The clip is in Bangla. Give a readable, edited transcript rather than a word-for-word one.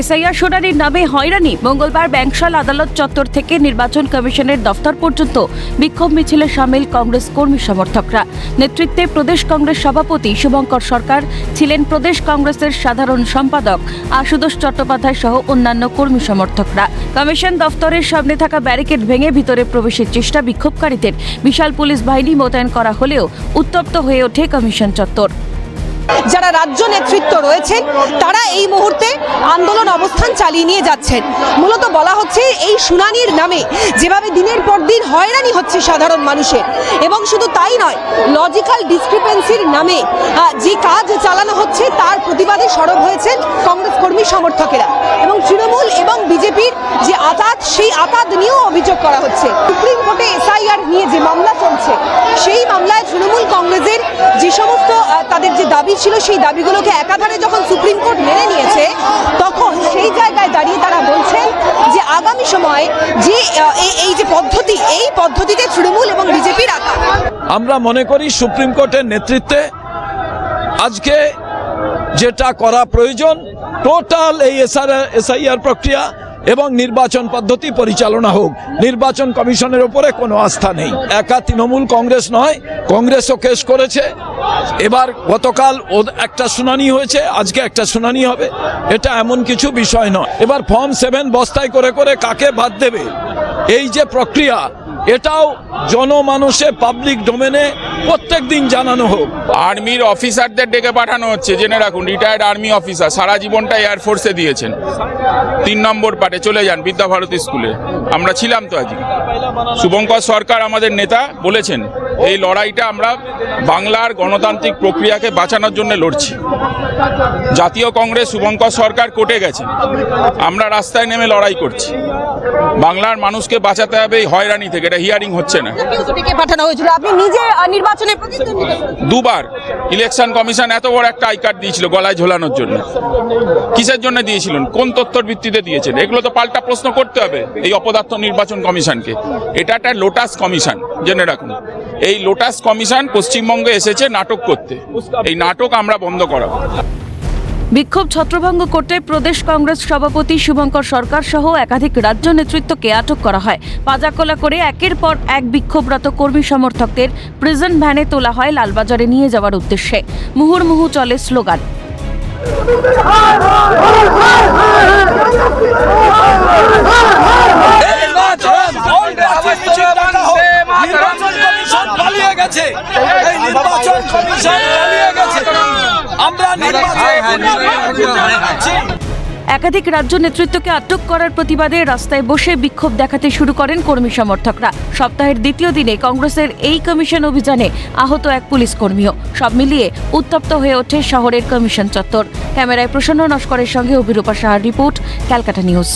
এসআইআর শুনানির নামে হয়রানি। মঙ্গলবার ব্যাংশাল আদালত চত্বর থেকে নির্বাচন কমিশনের দফতর পর্যন্ত বিক্ষোভ মিছিলে সামিল কংগ্রেস কর্মী সমর্থকরা। নেতৃত্বে প্রদেশ কংগ্রেস সভাপতি শুভঙ্কর সরকার ছিলেন, প্রদেশ কংগ্রেসের সাধারণ সম্পাদক আশুতোষ চট্টোপাধ্যায় সহ অন্যান্য কর্মী সমর্থকরা। কমিশন দফতরের সামনে থাকা ব্যারিকেড ভেঙে ভিতরে প্রবেশের চেষ্টা বিক্ষোভকারীদের। বিশাল পুলিশ বাহিনী মোতায়েন করা হলেও উত্তপ্ত হয়ে ওঠে কমিশন চত্বর। যারা রাজ্য নেতৃত্ব রয়েছেন তারা এই মুহূর্তে আন্দোলন অবস্থান চালিয়ে নিয়ে যাচ্ছেন। মূলত বলা হচ্ছে এই শুনানির নামে যেভাবে দিনের পর দিন হয়রানি হচ্ছে সাধারণ মানুষের, এবং শুধু তাই নয়, লজিক্যাল ডিসক্রিপেন্সির নামে যে কাজ চালানো হচ্ছে তার প্রতিবাদে সরব হয়েছেন কংগ্রেস কর্মী সমর্থকেরা। এবং তৃণমূল এবং বিজেপির যে আতাত, সেই আতাত নিয়েও অভিযোগ করা হচ্ছে। সুপ্রিম কোর্টে এসআইআর নিয়ে যে মামলা চলছে, সেই মামলায় তৃণমূল কংগ্রেসের যে সমস্ত তাদের যে দাবি ছিল, সেই দাবিগুলোকে একাধারে যখন সুপ্রিম কোর্ট মেনে নিয়েছে, তখন সেই জায়গায় দাঁড়িয়ে তারা বলছেন যে আগামী সময়ে যে এই যে পদ্ধতি, এই পদ্ধতিতে তৃণমূল এবং বিজেপির আঘাত। আমরা মনে করি সুপ্রিম কোর্টের নেতৃত্বে আজকে যেটা করা প্রয়োজন, টোটাল এই এসআইআর প্রক্রিয়া এবং নির্বাচন পদ্ধতি পরিচালনা হোক। নির্বাচন কমিশনের উপরে কোনো আস্থা নেই। একা তৃণমূল কংগ্রেস নয়, কংগ্রেসও কেস করেছে। এবার গতকাল একটা শুনানি হয়েছে, আজকে একটা শুনানি হবে। এটা এমন কিছু বিষয় নয়। এবার ফর্ম 7 বস্তায় করে করে কাকে বাদ দেবে, এই যে প্রক্রিয়া, এটাও জনমানুষে পাবলিক ডোমেনে প্রত্যেক দিন জানানো হোক। আর্মির অফিসারদের ডেকে পাঠানো হচ্ছে, জেনে রাখুন। রিটায়ার্ড আর্মি অফিসার, সারা জীবনটা এয়ারফোর্সে দিয়েছেন। 3 নম্বর পার্টে চলে যান বিদ্যাভারতী স্কুলে। আমরা ছিলাম তো আজকে। শুভঙ্কর সরকার আমাদের নেতা বলেছেন, এই লড়াইটা আমরা বাংলার গণতান্ত্রিক প্রক্রিয়াকে বাঁচানোর জন্য লড়ছি। জাতীয় কংগ্রেস, শুভঙ্কর সরকার কোর্টে গেছেন, আমরা রাস্তায় নেমে লড়াই করছি। বাংলার মানুষকে বাঁচাতে হবে এই হয়রানি থেকে। এটা হিয়ারিং হচ্ছে না। পাঠানো হয়েছিল, আপনি নিজে নির্বাচনে দুবার ইলেকশন কমিশন এত বড় একটা আই কার্ড দিয়েছিল গলায় ঝোলানোর জন্য। কিসের জন্য দিয়েছিলেন, কোন তথ্যের ভিত্তিতে দিয়েছেন? এগুলো তো পাল্টা প্রশ্ন করতে হবে এই অপদার্থ নির্বাচন কমিশনকে। এটা একটা লোটাস কমিশন, জেনে রাখুন। এই লোটাস কমিশন পশ্চিমবঙ্গে এসেছে নাটক করতে। এই নাটক আমরা বন্ধ করাবো। বিক্ষোভ ছত্রভঙ্গ করতে প্রদেশ কংগ্রেস সভাপতি শুভঙ্কর সরকার সহ একাধিক রাজ্য নেতৃত্বকে আটক করা হয়। পাজাকোলা করে একের পর এক বিক্ষোভরত কর্মী সমর্থকদের প্রিজন ভ্যানে তোলা হয় লালবাজারে নিয়ে যাওয়ার উদ্দেশ্যে। মুহুর্মুহু চলে স্লোগান। একাধিক রাজ্য নেতৃত্বকে আটক করার প্রতিবাদে রাস্তায় বসে বিক্ষোভ দেখাতে শুরু করেন কর্মী সমর্থকরা। সপ্তাহের দ্বিতীয় দিনে কংগ্রেসের এই কমিশন অভিযানে আহত এক পুলিশ কর্মীও। সব মিলিয়ে উত্তপ্ত হয়ে ওঠে শহরের কমিশন চত্বর। ক্যামেরায় প্রসন্ন নস্করের সঙ্গে অভিরূপা সাহার রিপোর্ট, ক্যালকাটা নিউজ।